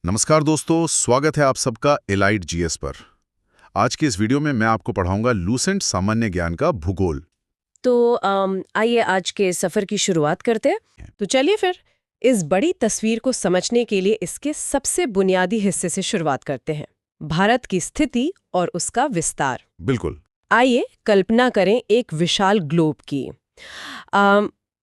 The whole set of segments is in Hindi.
नमस्कार दोस्तों, स्वागत है आप सबका एलाइट जीएस पर। आज के इस वीडियो में मैं आपको पढ़ाऊंगा लूसेंट सामान्य ज्ञान का भूगोल। तो आइए आज के सफर की शुरुआत करते हैं। तो चलिए फिर इस बड़ी तस्वीर को समझने के लिए इसके सबसे बुनियादी हिस्से से शुरुआत करते हैं, भारत की स्थिति और उसका विस्तार। बिल्कुल। आइए कल्पना करें एक विशाल ग्लोब की।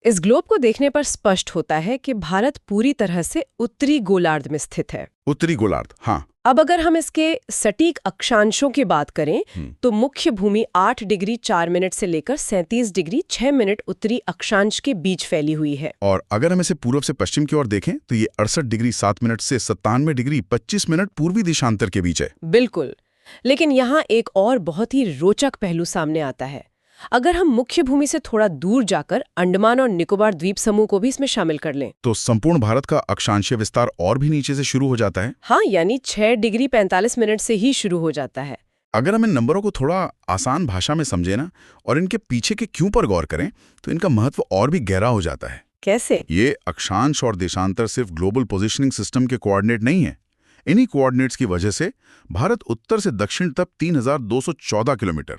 इस ग्लोब को देखने पर स्पष्ट होता है कि भारत पूरी तरह से उत्तरी गोलार्ध में स्थित है। उत्तरी गोलार्ध, हाँ। अब अगर हम इसके सटीक अक्षांशों की बात करें तो मुख्य भूमि 8 डिग्री 4 मिनट से लेकर 37 डिग्री 6 मिनट उत्तरी अक्षांश के बीच फैली हुई है। और अगर हम इसे पूर्व से पश्चिम की ओर देखें तो ये 68 डिग्री 7 मिनट से 97 डिग्री 25 मिनट पूर्वी देशांतर के बीच है। बिल्कुल। लेकिन यहाँ एक और बहुत ही रोचक पहलू सामने आता है। अगर हम मुख्य भूमि से थोड़ा दूर जाकर अंडमान और निकोबार द्वीप समूह को भी इसमें शामिल कर लें तो संपूर्ण भारत का अक्षांशीय विस्तार और भी नीचे से शुरू हो जाता है। हाँ, यानी 6 डिग्री 45 मिनट से ही शुरू हो जाता है। अगर हम इन नंबरों को थोड़ा आसान भाषा में समझे ना, और इनके पीछे के क्यों पर गौर करें, तो इनका महत्व और भी गहरा हो जाता है। कैसे? ये अक्षांश और देशांतर सिर्फ ग्लोबल पोजीशनिंग सिस्टम के कोऑर्डिनेट नहीं है। इन्हीं कोऑर्डिनेट्स की वजह से भारत उत्तर से दक्षिण तक 3214 किलोमीटर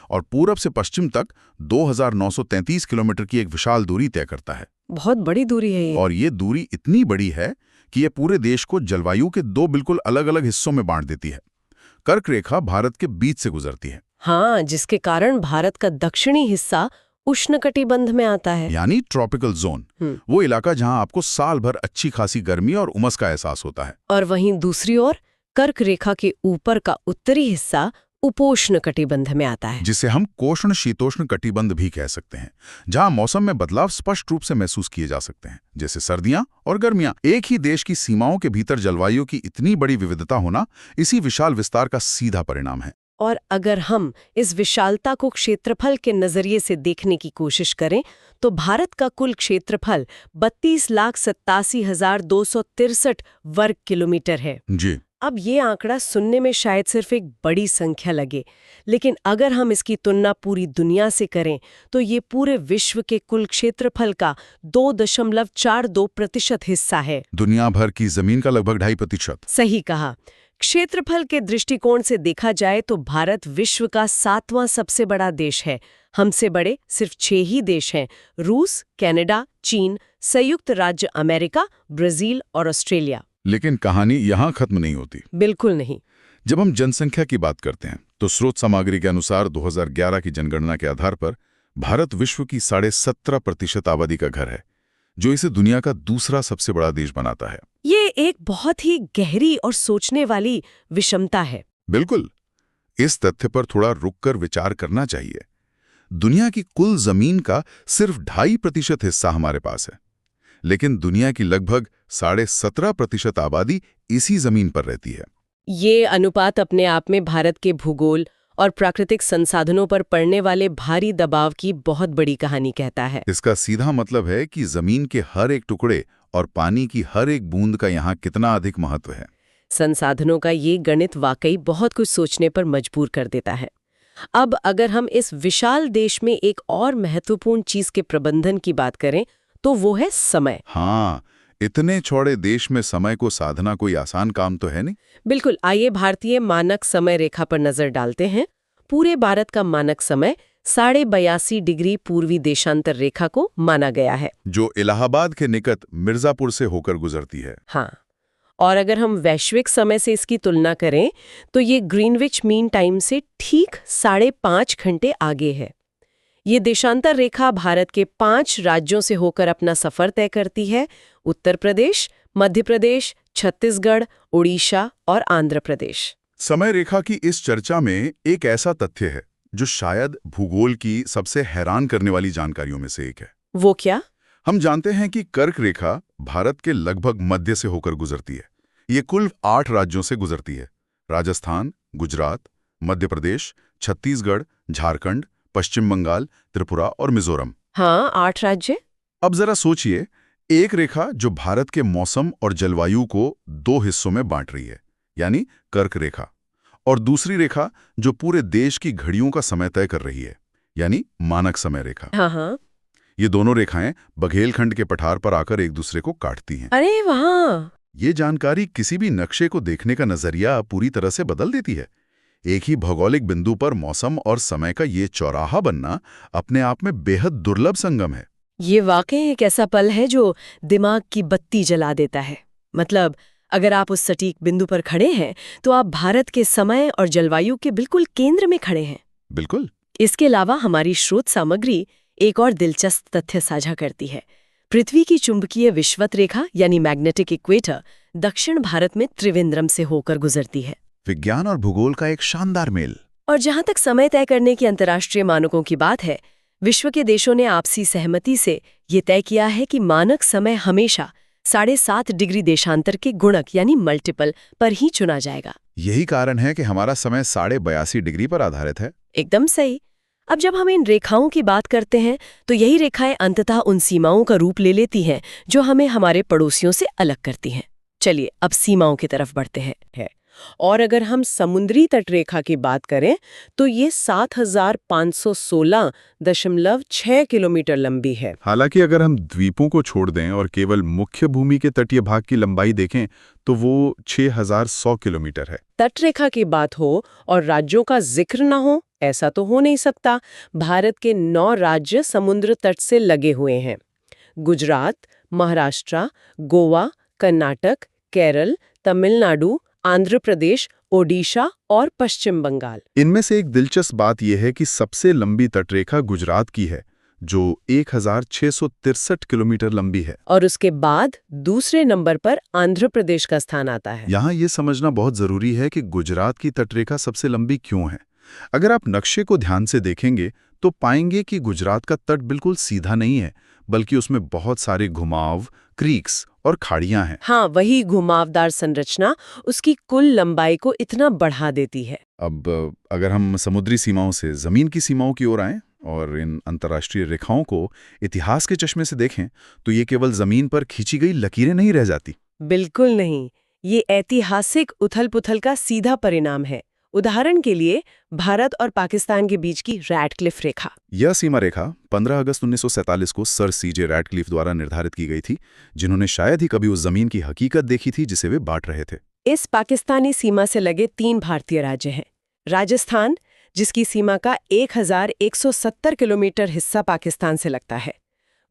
और पूरब से पश्चिम तक 2933 किलोमीटर की एक विशाल दूरी तय करता है। बहुत बड़ी दूरी है ये। और ये दूरी इतनी बड़ी है कि ये पूरे देश को जलवायु के दो बिल्कुल अलग अलग हिस्सों में बांट देती है। कर्क रेखा भारत के बीच से गुजरती है। हाँ, जिसके कारण भारत का दक्षिणी हिस्सा उष्णकटिबंध में आता है, यानी ट्रॉपिकल जोन, वो इलाका जहां आपको साल भर अच्छी खासी गर्मी और उमस का एहसास होता है। और वहीं दूसरी ओर कर्क रेखा के ऊपर का उत्तरी हिस्सा उपोष्ण कटिबंध में आता है, जिसे हम कोष्ण शीतोष्ण कटिबंध भी कह सकते हैं, जहां मौसम में बदलाव स्पष्ट रूप से महसूस किए जा सकते हैं, जैसे सर्दियां और गर्मियां। एक ही देश की सीमाओं के भीतर जलवायु की इतनी बड़ी विविधता होना इसी विशाल विस्तार का सीधा परिणाम है। और अगर हम इस विशालता को क्षेत्रफल के नजरिए से देखने की कोशिश करें तो भारत का कुल क्षेत्रफल 32,87,263 वर्ग किलोमीटर है जी। अब ये आंकड़ा सुनने में शायद सिर्फ एक बड़ी संख्या लगे, लेकिन अगर हम इसकी तुलना पूरी दुनिया से करें तो ये पूरे विश्व के कुल क्षेत्रफल का 2.42% हिस्सा है। दुनिया भर की जमीन का लगभग 2.5%। सही कहा। क्षेत्रफल के दृष्टिकोण से देखा जाए तो भारत विश्व का 7वां सबसे बड़ा देश है। हमसे बड़े सिर्फ 6 ही देश हैं: रूस, कनाडा, चीन, संयुक्त राज्य अमेरिका, ब्राजील और ऑस्ट्रेलिया। लेकिन कहानी यहाँ खत्म नहीं होती। बिल्कुल नहीं। जब हम जनसंख्या की बात करते हैं तो स्रोत सामग्री के अनुसार 2011 की जनगणना के आधार पर भारत विश्व की 17.5% आबादी का घर है, जो इसे दुनिया का दूसरा सबसे बड़ा देश बनाता है। ये एक बहुत ही गहरी और सोचने वाली विषमता है। बिल्कुल। इस तथ्य पर थोड़ा रुककर विचार करना चाहिए। दुनिया की कुल जमीन का सिर्फ 2.5% हिस्सा हमारे पास है, लेकिन दुनिया की लगभग 17.5% आबादी इसी जमीन पर रहती है। ये अनुपात अपने आप में भारत के भूगोल और प्राकृतिक संसाधनों पर पड़ने वाले भारी दबाव की बहुत बड़ी कहानी कहता है। इसका सीधा मतलब है कि जमीन के हर एक टुकड़े और पानी की हर एक बूंद का यहाँ कितना अधिक महत्व है। संसाधनों का ये गणित वाकई बहुत कुछ सोचने पर मजबूर कर देता है। अब अगर हम इस विशाल देश में एक और महत्वपूर्ण चीज के प्रबंधन की बात करें तो वो है समय। हाँ, इतने चौड़े देश में समय को साधना कोई आसान काम तो है नहीं। बिल्कुल। आइए भारतीय मानक समय रेखा पर नजर डालते हैं। पूरे भारत का मानक समय 82.5 डिग्री पूर्वी देशांतर रेखा को माना गया है, जो इलाहाबाद के निकट मिर्जापुर से होकर गुजरती है। हाँ। और अगर हम वैश्विक समय से इसकी तुलना करें तो ये ग्रीनविच मीन टाइम से ठीक 5.5 घंटे आगे है। ये देशांतर रेखा भारत के 5 राज्यों से होकर अपना सफर तय करती है: उत्तर प्रदेश, मध्य प्रदेश, छत्तीसगढ़, उड़ीसा और आंध्र प्रदेश। समय रेखा की इस चर्चा में एक ऐसा तथ्य है जो शायद भूगोल की सबसे हैरान करने वाली जानकारियों में से एक है। वो क्या? हम जानते हैं कि कर्क रेखा भारत के लगभग मध्य से होकर गुजरती है। ये कुल 8 राज्यों से गुजरती है: राजस्थान, गुजरात, मध्य प्रदेश, छत्तीसगढ़, झारखंड, पश्चिम बंगाल, त्रिपुरा और मिजोरम। हाँ, 8 राज्य। अब जरा सोचिए, एक रेखा जो भारत के मौसम और जलवायु को 2 हिस्सों में बांट रही है, यानी कर्क रेखा, और दूसरी रेखा जो पूरे देश की घड़ियों का समय तय कर रही है, यानी मानक समय रेखा। हाँ। ये दोनों रेखाएं बघेलखंड के पठार पर आकर एक दूसरे को काटती हैं। अरे वहाँ! ये जानकारी किसी भी नक्शे को देखने का नजरिया पूरी तरह से बदल देती है। एक ही भौगोलिक बिंदु पर मौसम और समय का ये चौराहा बनना अपने आप में बेहद दुर्लभ संगम है। ये वाकई एक ऐसा पल है जो दिमाग की बत्ती जला देता है। मतलब अगर आप उस सटीक बिंदु पर खड़े हैं तो आप भारत के समय और जलवायु के बिल्कुल केंद्र में खड़े हैं। बिल्कुल। इसके अलावा हमारी स्रोत सामग्री एक और दिलचस्प तथ्य साझा करती है। पृथ्वी की चुंबकीय विषुवत रेखा यानी मैग्नेटिक इक्वेटर दक्षिण भारत में त्रिवेंद्रम से होकर गुजरती है। विज्ञान और भूगोल का एक शानदार मेल। और जहां तक समय तय करने की अंतर्राष्ट्रीय मानकों की बात है, विश्व के देशों ने आपसी सहमति से ये तय किया है कि मानक समय हमेशा 7.5 डिग्री देशांतर के गुणक यानी मल्टीपल पर ही चुना जाएगा। यही कारण है कि हमारा समय 82.5 डिग्री पर आधारित है। एकदम सही। अब जब हम इन रेखाओं की बात करते हैं तो यही रेखाएं अंततः उन सीमाओं का रूप ले लेती हैं जो हमें हमारे पड़ोसियों से अलग करती हैं। चलिए अब सीमाओं की तरफ बढ़ते हैं। और अगर हम समुद्री तटरेखा की बात करें तो ये 7,516.6 किलोमीटर लंबी है। हालांकि अगर हम द्वीपों को छोड़ दें और केवल मुख्य भूमि के तटीय भाग की लंबाई देखें तो वो 6,100 किलोमीटर है। तटरेखा की बात हो और राज्यों का जिक्र ना हो, ऐसा तो हो नहीं सकता। भारत के 9 राज्य समुद्र तट से लगे हुए हैं। गुजरात, महाराष्ट्र, गोवा, कर्नाटक, केरल, तमिलनाडु, आंध्र प्रदेश, ओडिशा और पश्चिम बंगाल। इनमें से एक दिलचस्प बात यह है कि सबसे लंबी तटरेखा गुजरात की है जो 1,663 किलोमीटर लंबी है। और उसके बाद दूसरे नंबर पर आंध्र प्रदेश का स्थान आता है। यहाँ ये समझना बहुत जरूरी है कि गुजरात की तटरेखा सबसे लंबी क्यों है। अगर आप नक्शे को ध्यान से देखेंगे तो पाएंगे कि गुजरात का तट बिल्कुल सीधा नहीं है, बल्कि उसमें बहुत सारे घुमाव, क्रीक्स और खाड़ियां हैं। हाँ, वही घुमावदार संरचना उसकी कुल लंबाई को इतना बढ़ा देती है। अब अगर हम समुद्री सीमाओं से जमीन की सीमाओं की ओर आएं और इन अंतर्राष्ट्रीय रेखाओं को इतिहास के चश्मे से देखें तो ये केवल जमीन पर खींची गई लकीरें नहीं रह जाती। बिल्कुल नहीं, ये ऐतिहासिक उथल-पुथल का सीधा परिणाम है। उदाहरण के लिए भारत और पाकिस्तान के बीच की रैडक्लिफ रेखा। यह सीमा रेखा 15 अगस्त 1947 को सर सीजे रैडक्लिफ द्वारा निर्धारित की गई थी, जिन्होंने शायद ही कभी उस जमीन की हकीकत देखी थी जिसे वे बांट रहे थे। इस पाकिस्तानी सीमा से लगे 3 भारतीय राज्य हैं। राजस्थान, जिसकी सीमा का 1,170 किलोमीटर हिस्सा पाकिस्तान से लगता है,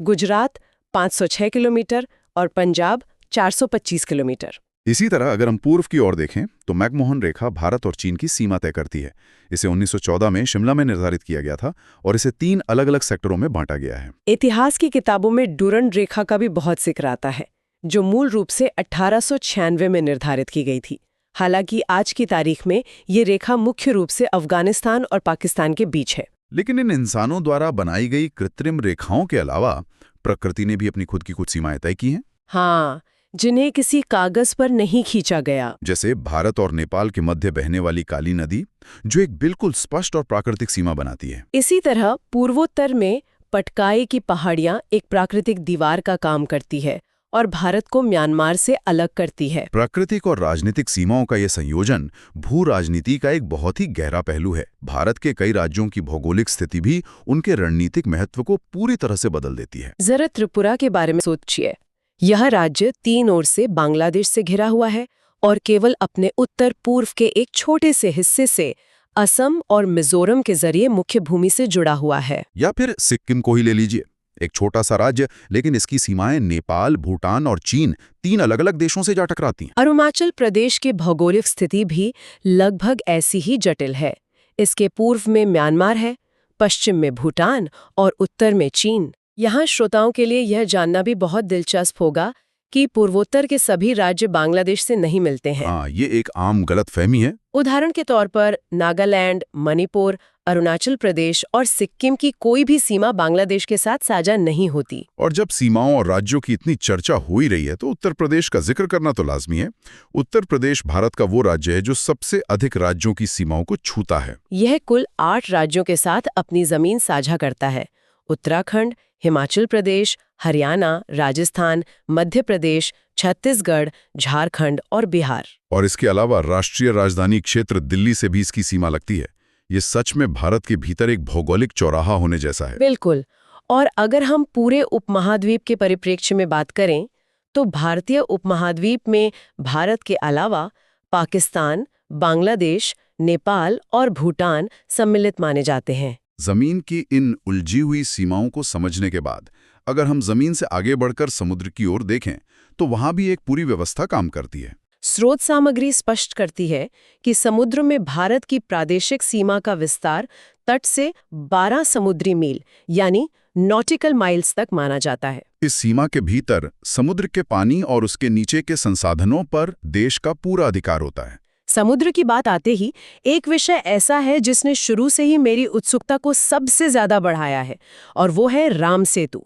गुजरात 506 किलोमीटर और पंजाब 425 किलोमीटर। इसी तरह अगर हम पूर्व की ओर देखें तो मैकमोहन रेखा भारत और चीन की सीमा तय करती है। इसे 1914 में शिमला में निर्धारित किया गया था और इसे 3 अलग-अलग सेक्टरों में बांटा गया है। इतिहास की किताबों में डुरंड रेखा का भी बहुत जिक्र आता है, जो मूल रूप से 1896 में निर्धारित की गई थी। हालांकि आज की तारीख में ये रेखा मुख्य रूप से अफगानिस्तान और पाकिस्तान के बीच है। लेकिन इन इंसानों द्वारा बनाई गई कृत्रिम रेखाओं के अलावा प्रकृति ने भी अपनी खुद की कुछ सीमाएं तय की हैं। हाँ, जिन्हें किसी कागज पर नहीं खींचा गया। जैसे भारत और नेपाल के मध्य बहने वाली काली नदी, जो एक बिल्कुल स्पष्ट और प्राकृतिक सीमा बनाती है। इसी तरह पूर्वोत्तर में पटकाई की पहाड़ियां एक प्राकृतिक दीवार का काम करती है और भारत को म्यांमार से अलग करती है। प्राकृतिक और राजनीतिक सीमाओं का यह संयोजन भू राजनीति का एक बहुत ही गहरा पहलू है। भारत के कई राज्यों की भौगोलिक स्थिति भी उनके रणनीतिक महत्व को पूरी तरह से बदल देती है। जरा त्रिपुरा के बारे में सोचिए। यह राज्य 3 ओर से बांग्लादेश से घिरा हुआ है और केवल अपने उत्तर पूर्व के एक छोटे से हिस्से से असम और मिजोरम के जरिए मुख्य भूमि से जुड़ा हुआ है। या फिर सिक्किम को ही ले लीजिए, एक छोटा सा राज्य, लेकिन इसकी सीमाएं नेपाल, भूटान और चीन 3 अलग-अलग देशों से जा टकराती हैं। अरुणाचल प्रदेश की भौगोलिक स्थिति भी लगभग ऐसी ही जटिल है। इसके पूर्व में म्यांमार है, पश्चिम में भूटान और उत्तर में चीन। यहाँ श्रोताओं के लिए यह जानना भी बहुत दिलचस्प होगा कि पूर्वोत्तर के सभी राज्य बांग्लादेश से नहीं मिलते हैं। हाँ, ये एक आम गलतफहमी है। उदाहरण के तौर पर नागालैंड, मणिपुर, अरुणाचल प्रदेश और सिक्किम की कोई भी सीमा बांग्लादेश के साथ साझा नहीं होती। और जब सीमाओं और राज्यों की इतनी चर्चा हो ही रही है तो उत्तर प्रदेश का जिक्र करना तो लाजमी है। उत्तर प्रदेश भारत का वो राज्य है जो सबसे अधिक राज्यों की सीमाओं को छूता है। यह कुल 8 राज्यों के साथ अपनी जमीन साझा करता है। उत्तराखंड, हिमाचल प्रदेश, हरियाणा, राजस्थान, मध्य प्रदेश, छत्तीसगढ़, झारखंड और बिहार। और इसके अलावा राष्ट्रीय राजधानी क्षेत्र दिल्ली से भी इसकी सीमा लगती है। ये सच में भारत के भीतर एक भौगोलिक चौराहा होने जैसा है। बिल्कुल। और अगर हम पूरे उपमहाद्वीप के परिप्रेक्ष्य में बात करें तो भारतीय उपमहाद्वीप में भारत के अलावा पाकिस्तान, बांग्लादेश, नेपाल और भूटान सम्मिलित माने जाते हैं। जमीन की इन उलझी हुई सीमाओं को समझने के बाद अगर हम जमीन से आगे बढ़कर समुद्र की ओर देखें तो वहां भी एक पूरी व्यवस्था काम करती है। स्रोत सामग्री स्पष्ट करती है कि समुद्र में भारत की प्रादेशिक सीमा का विस्तार तट से 12 समुद्री मील यानी नॉटिकल माइल्स तक माना जाता है। इस सीमा के भीतर समुद्र के पानी और उसके नीचे के संसाधनों पर देश का पूरा अधिकार होता है। समुद्र की बात आते ही एक विषय ऐसा है जिसने शुरू से ही मेरी उत्सुकता को सबसे ज्यादा बढ़ाया है, और वो है राम सेतु।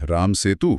राम सेतु।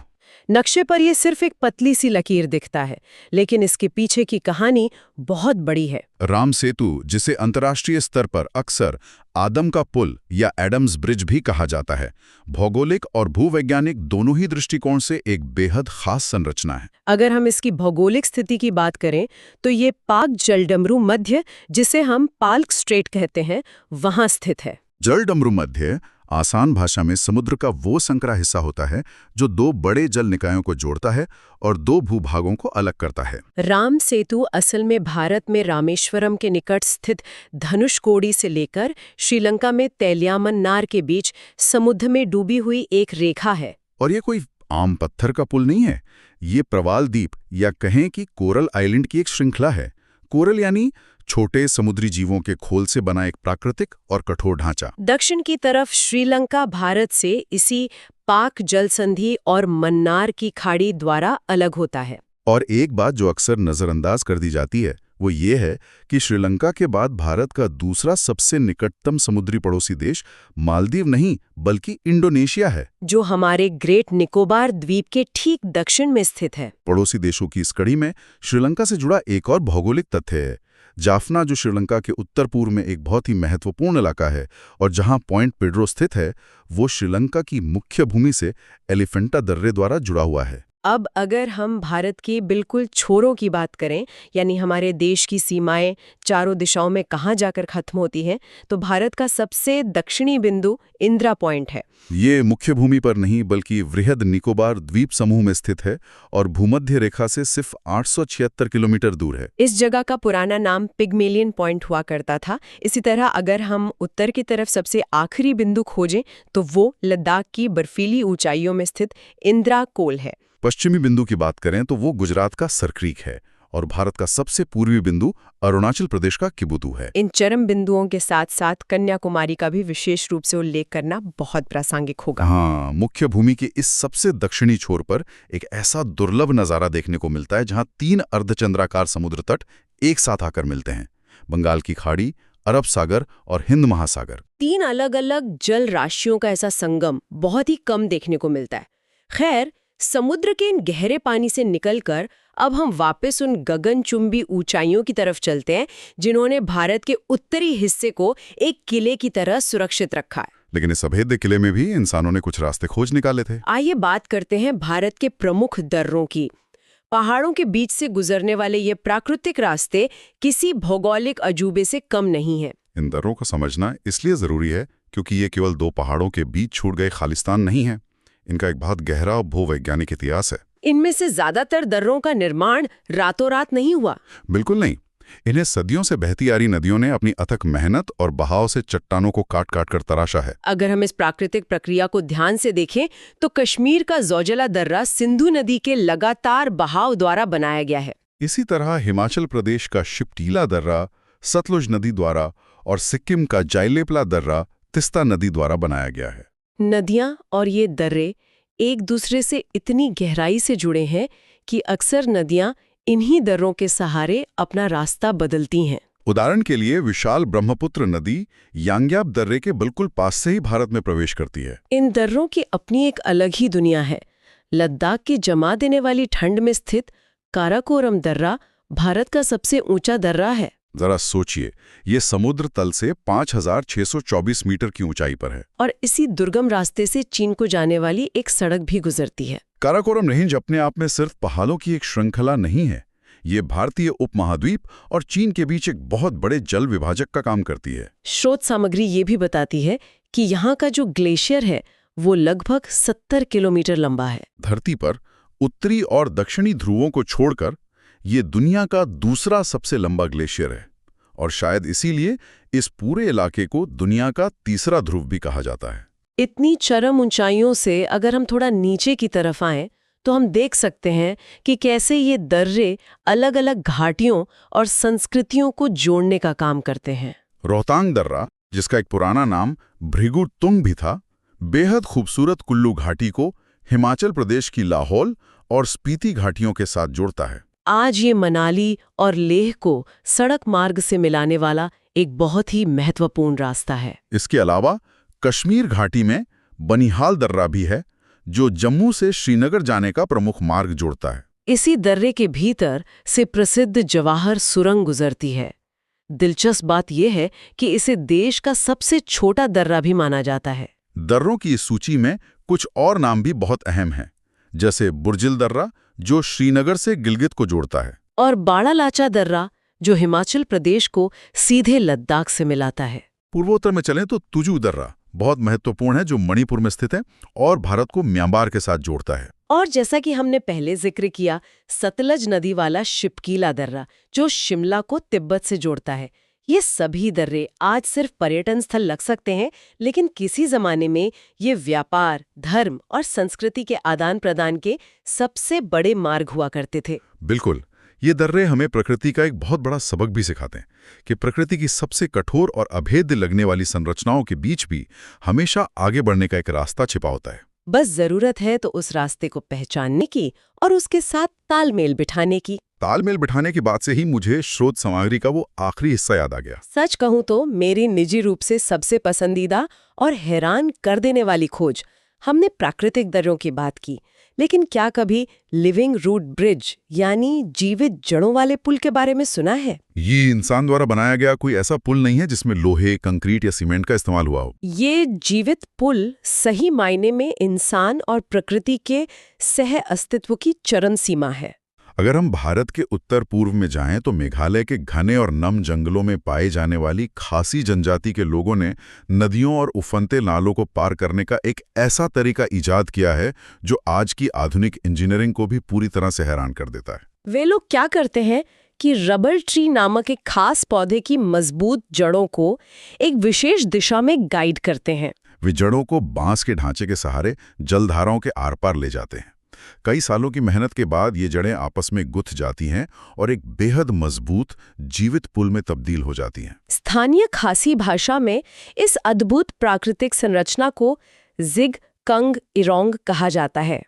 नक्शे पर यह सिर्फ एक पतली सी लकीर दिखता है, लेकिन इसके पीछे की कहानी बहुत बड़ी है। राम सेतु, जिसे अंतर्राष्ट्रीय स्तर पर अक्सर आदम का पुल या एडम्स ब्रिज भी कहा जाता है, भौगोलिक और भूवैज्ञानिक दोनों ही दृष्टिकोण से एक बेहद खास संरचना है। अगर हम इसकी भौगोलिक स्थिति की बात करें तो ये पाक जलडमरू मध्य, जिसे हम पाल्क स्ट्रेट कहते हैं, वहां स्थित है। जलडमरू मध्य आसान भाषा में समुद्र का वो संकरा हिस्सा होता है जो दो बड़े जल निकायों को जोड़ता है और दो भूभागों को अलग करता है। राम सेतु असल में भारत में रामेश्वरम के निकट स्थित धनुषकोडी से लेकर श्रीलंका में तेलियामन्नार के बीच समुद्र में डूबी हुई एक रेखा है। और ये कोई आम पत्थर का पुल नहीं है, ये प्रवाल द्वीप या कहें कि कोरल आइलैंड की एक श्रृंखला है। कोरल यानी छोटे समुद्री जीवों के खोल से बना एक प्राकृतिक और कठोर ढांचा। दक्षिण की तरफ श्रीलंका भारत से इसी पाक जल संधि और मन्नार की खाड़ी द्वारा अलग होता है। और एक बात जो अक्सर नजरअंदाज कर दी जाती है वो ये है कि श्रीलंका के बाद भारत का दूसरा सबसे निकटतम समुद्री पड़ोसी देश मालदीव नहीं बल्कि इंडोनेशिया है, जो हमारे ग्रेट निकोबार द्वीप के ठीक दक्षिण में स्थित है। पड़ोसी देशों की इस कड़ी में श्रीलंका से जुड़ा एक और भौगोलिक तथ्य है। जाफना, जो श्रीलंका के उत्तर पूर्व में एक बहुत ही महत्वपूर्ण इलाका है और जहां पॉइंट पेड्रो स्थित है, वो श्रीलंका की मुख्य भूमि से एलिफेंटा दर्रे द्वारा जुड़ा हुआ है। अब अगर हम भारत के बिल्कुल छोरों की बात करें, यानी हमारे देश की सीमाएं चारों दिशाओं में कहाँ जाकर खत्म होती हैं, तो भारत का सबसे दक्षिणी बिंदु इंदिरा पॉइंट है। ये मुख्य भूमि पर नहीं बल्कि वृहद निकोबार द्वीप समूह में स्थित है और भूमध्य रेखा से सिर्फ 876 किलोमीटर दूर है। इस जगह का पुराना नाम पिग्मेलियन पॉइंट हुआ करता था। इसी तरह अगर हम उत्तर की तरफ सबसे आखिरी बिंदु खोजें तो वो लद्दाख की बर्फीली ऊंचाइयों में स्थित इंदिरा कोल है। पश्चिमी बिंदु की बात करें तो वो गुजरात का सरक्रीक है और भारत का सबसे पूर्वी बिंदु अरुणाचल प्रदेश का किबुतु है। इन चरम बिंदुओं के साथ साथ कन्याकुमारी का भी विशेष रूप से उल्लेख करना बहुत प्रासंगिक होगा। हाँ, मुख्य भूमि के इस सबसे दक्षिणी छोर पर एक ऐसा दुर्लभ नजारा देखने को मिलता है जहां 3 अर्धचंद्राकार समुद्र तट एक साथ आकर मिलते हैं। बंगाल की खाड़ी, अरब सागर और हिंद महासागर। 3 अलग-अलग जल राशियों का ऐसा संगम बहुत ही कम देखने को मिलता है। खैर, समुद्र के इन गहरे पानी से निकलकर अब हम वापस उन गगनचुंबी ऊंचाइयों की तरफ चलते हैं जिन्होंने भारत के उत्तरी हिस्से को एक किले की तरह सुरक्षित रखा है। लेकिन इस अभेद्य किले में भी इंसानों ने कुछ रास्ते खोज निकाले थे। आइए बात करते हैं भारत के प्रमुख दर्रों की। पहाड़ों के बीच से गुजरने वाले ये प्राकृतिक रास्ते किसी भौगोलिक अजूबे से कम नहीं है। इन दर्रों को समझना इसलिए जरूरी है क्योंकि ये केवल 2 पहाड़ों के बीच छूट गए खालिस्तान नहीं है। इनका एक बहुत गहरा भूवैज्ञानिक इतिहास है। इनमें से ज्यादातर दर्रों का निर्माण रातों रात नहीं हुआ। बिल्कुल नहीं। इन्हें सदियों से बहती आ रही नदियों ने अपनी अथक मेहनत और बहाव से चट्टानों को काट काट कर तराशा है। अगर हम इस प्राकृतिक प्रक्रिया को ध्यान से देखें तो कश्मीर का जोजिला दर्रा सिंधु नदी के लगातार बहाव द्वारा बनाया गया है। इसी तरह हिमाचल प्रदेश का शिपटीला दर्रा सतलुज नदी द्वारा और सिक्किम का जाइलेपला दर्रा तिस्ता नदी द्वारा बनाया गया है। नदियां और ये दर्रे एक दूसरे से इतनी गहराई से जुड़े हैं कि अक्सर नदियां इन्हीं दर्रों के सहारे अपना रास्ता बदलती हैं। उदाहरण के लिए विशाल ब्रह्मपुत्र नदी यांग्याप दर्रे के बिल्कुल पास से ही भारत में प्रवेश करती है। इन दर्रों की अपनी एक अलग ही दुनिया है। लद्दाख की जमा देने वाली ठंड में स्थित काराकोरम दर्रा भारत का सबसे ऊंचा दर्रा है। जरा सोचिए, ये समुद्र तल से 5624 मीटर की ऊंचाई पर है और इसी दुर्गम रास्ते से चीन को जाने वाली एक सड़क भी गुजरती है। काराकोरम रेंज अपने आप में सिर्फ पहाड़ों की एक श्रृंखला नहीं है, ये भारतीय उपमहाद्वीप और चीन के बीच एक बहुत बड़े जल विभाजक का काम करती है। स्रोत सामग्री ये भी बताती है कि यहाँ का जो ग्लेशियर है वो लगभग 70 किलोमीटर लंबा है। धरती पर उत्तरी और दक्षिणी ध्रुवों को छोड़कर ये दुनिया का दूसरा सबसे लंबा ग्लेशियर है और शायद इसीलिए इस पूरे इलाके को दुनिया का तीसरा ध्रुव भी कहा जाता है। इतनी चरम ऊंचाइयों से अगर हम थोड़ा नीचे की तरफ आएं तो हम देख सकते हैं कि कैसे ये दर्रे अलग अलग घाटियों और संस्कृतियों को जोड़ने का काम करते हैं। रोहतांग दर्रा, जिसका एक पुराना नाम भृगु तुंग भी था, बेहद खूबसूरत कुल्लू घाटी को हिमाचल प्रदेश की लाहौल और स्पीति घाटियों के साथ जोड़ता है। आज ये मनाली और लेह को सड़क मार्ग से मिलाने वाला एक बहुत ही महत्वपूर्ण रास्ता है। इसके अलावा कश्मीर घाटी में बनिहाल दर्रा भी है, जो जम्मू से श्रीनगर जाने का प्रमुख मार्ग जोड़ता है। इसी दर्रे के भीतर से प्रसिद्ध जवाहर सुरंग गुजरती है। दिलचस्प बात यह है कि इसे देश का सबसे छोटा दर्रा भी माना जाता है। दर्रों की इस सूची में कुछ और नाम भी बहुत अहम हैं, जैसे बुर्जिल दर्रा, जो श्रीनगर से गिलगित को जोड़ता है, और बाड़ालाचा दर्रा, जो हिमाचल प्रदेश को सीधे लद्दाख से मिलाता है। पूर्वोत्तर में चलें तो तुजू दर्रा बहुत महत्वपूर्ण है, जो मणिपुर में स्थित है और भारत को म्यांमार के साथ जोड़ता है। और जैसा कि हमने पहले जिक्र किया, सतलज नदी वाला शिपकीला दर्रा, जो शिमला को तिब्बत से जोड़ता है। ये सभी दर्रे आज सिर्फ पर्यटन स्थल लग सकते हैं, लेकिन किसी जमाने में ये व्यापार, धर्म और संस्कृति के आदान प्रदान के सबसे बड़े मार्ग हुआ करते थे। बिल्कुल, ये दर्रे हमें प्रकृति का एक बहुत बड़ा सबक भी सिखाते हैं कि प्रकृति की सबसे कठोर और अभेद्य लगने वाली संरचनाओं के बीच भी हमेशा आगे बढ़ने का एक रास्ता छिपा होता है। बस जरूरत है तो उस रास्ते को पहचानने की और उसके साथ तालमेल बिठाने की। तालमेल बिठाने की बात से ही मुझे स्रोत सामग्री का वो आखिरी हिस्सा याद आ गया। सच कहूं तो मेरी निजी रूप से सबसे पसंदीदा और हैरान कर देने वाली खोज, हमने प्राकृतिक दर्रों की बात की, लेकिन क्या कभी लिविंग रूट ब्रिज यानी जीवित जड़ों वाले पुल के बारे में सुना है? ये इंसान द्वारा बनाया गया कोई ऐसा पुल नहीं है जिसमें लोहे, कंक्रीट या सीमेंट का इस्तेमाल हुआ हो। ये जीवित पुल सही मायने में इंसान और प्रकृति के सह अस्तित्व की चरम सीमा है। अगर हम भारत के उत्तर पूर्व में जाएं तो मेघालय के घने और नम जंगलों में पाई जाने वाली खासी जनजाति के लोगों ने नदियों और उफनते नालों को पार करने का एक ऐसा तरीका इजाद किया है जो आज की आधुनिक इंजीनियरिंग को भी पूरी तरह से हैरान कर देता है। वे लोग क्या करते हैं कि रबर ट्री नामक एक खास पौधे की मजबूत जड़ों को एक विशेष दिशा में गाइड करते हैं। वे जड़ों को बांस के ढांचे के सहारे जलधाराओं के आर पार ले जाते हैं। कई सालों की मेहनत के बाद ये जड़ें आपस में गुथ जाती हैं और एक बेहद मजबूत जीवित पुल में तब्दील हो जाती हैं। स्थानीय खासी भाषा में इस अद्भुत प्राकृतिक संरचना को जिग कंग इरोंग कहा जाता है।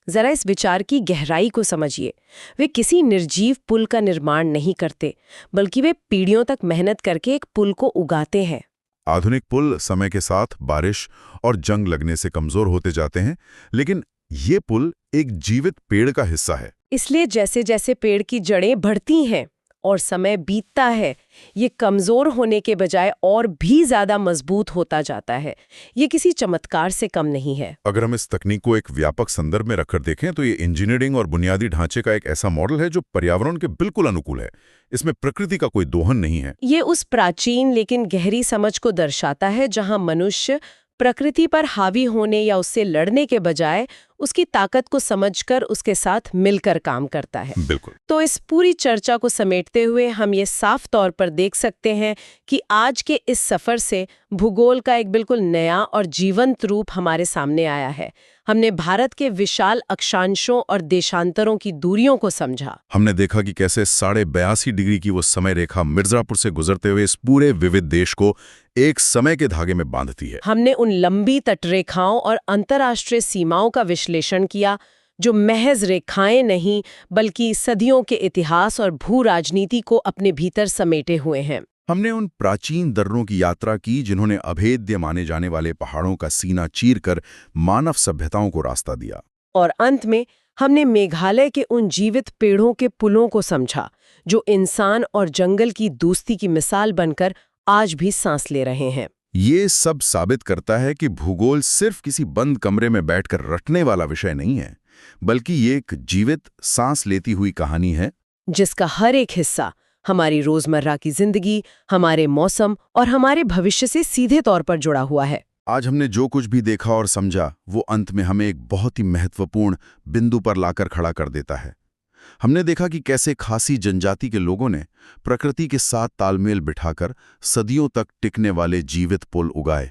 जरा इस विचार की गहराई को समझिए। वे किसी निर्जीव पुल का निर्माण नहीं करते, बल्कि वे पीढ़ियों तक मेहनत करके एक पुल को उगाते हैं। आधुनिक पुल समय के साथ बारिश और जंग लगने से कमजोर होते जाते हैं, लेकिन ये पुल एक जीवित पेड़ का हिस्सा है। इसलिए जैसे जैसे पेड़ की जड़ें बढ़ती हैं और समय बीतता है, ये कमजोर होने के बजाय और भी ज्यादा मजबूत होता जाता है। ये किसी चमत्कार से कम नहीं है। अगर हम इस तकनीक को एक व्यापक संदर्भ में रखकर देखें तो ये इंजीनियरिंग और बुनियादी ढांचे का एक ऐसा मॉडल है जो पर्यावरण के बिल्कुल अनुकूल है। इसमें प्रकृति का कोई दोहन नहीं है। ये उस प्राचीन लेकिन गहरी समझ को दर्शाता है जहां मनुष्य प्रकृति पर हावी होने या उससे लड़ने के बजाय उसकी ताकत को समझकर उसके साथ मिलकर काम करता है। बिल्कुल। तो इस पूरी चर्चा को समेटते हुए हम ये साफ तौर पर देख सकते हैं कि आज के इस सफर से भूगोल का एक बिल्कुल नया और जीवंत रूप हमारे सामने आया है। हमने भारत के विशाल अक्षांशों और देशांतरों की दूरियों को समझा। हमने देखा कि कैसे 82.5 डिग्री की वो समय रेखा मिर्जापुर से गुजरते हुए इस पूरे विविध देश को एक समय के धागे में बांधती है। हमने उन लंबी तटरेखाओं और अंतर्राष्ट्रीय सीमाओं का विश्लेषण किया जो महज रेखाएं नहीं बल्कि सदियों के इतिहास और भू राजनीति को अपने भीतर समेटे हुए हैं। हमने उन प्राचीन दर्रों की यात्रा की जिन्होंने अभेद्य माने जाने वाले पहाड़ों का सीना चीरकर मानव सभ्यताओं को रास्ता दिया। और अंत में हमने मेघालय के उन जीवित पेड़ों के पुलों को समझा जो इंसान और जंगल की दोस्ती की मिसाल बनकर आज भी सांस ले रहे हैं। ये सब साबित करता है कि भूगोल सिर्फ किसी बंद कमरे में बैठकर रटने वाला विषय नहीं है, बल्कि ये एक जीवित सांस लेती हुई कहानी है जिसका हर एक हिस्सा हमारी रोजमर्रा की जिंदगी, हमारे मौसम और हमारे भविष्य से सीधे तौर पर जुड़ा हुआ है। आज हमने जो कुछ भी देखा और समझा वो अंत में हमें एक बहुत ही महत्वपूर्ण बिंदु पर लाकर खड़ा कर देता है। हमने देखा कि कैसे खासी जनजाति के लोगों ने प्रकृति के साथ तालमेल बिठाकर सदियों तक टिकने वाले जीवित पुल उगाए,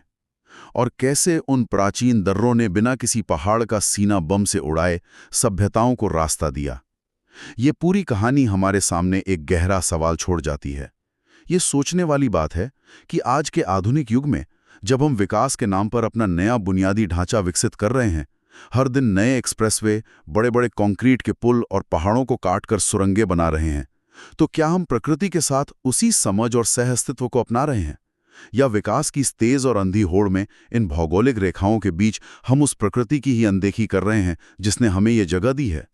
और कैसे उन प्राचीन दर्रों ने बिना किसी पहाड़ का सीना बम से उड़ाए सभ्यताओं को रास्ता दिया। ये पूरी कहानी हमारे सामने एक गहरा सवाल छोड़ जाती है। ये सोचने वाली बात है कि आज के आधुनिक युग में जब हम विकास के नाम पर अपना नया बुनियादी ढांचा विकसित कर रहे हैं, हर दिन नए एक्सप्रेसवे, बड़े बड़े कंक्रीट के पुल और पहाड़ों को काटकर सुरंगें बना रहे हैं, तो क्या हम प्रकृति के साथ उसी समझ और सहअस्तित्व को अपना रहे हैं, या विकास की इस तेज और अंधी होड़ में इन भौगोलिक रेखाओं के बीच हम उस प्रकृति की ही अनदेखी कर रहे हैं जिसने हमें ये जगह दी है?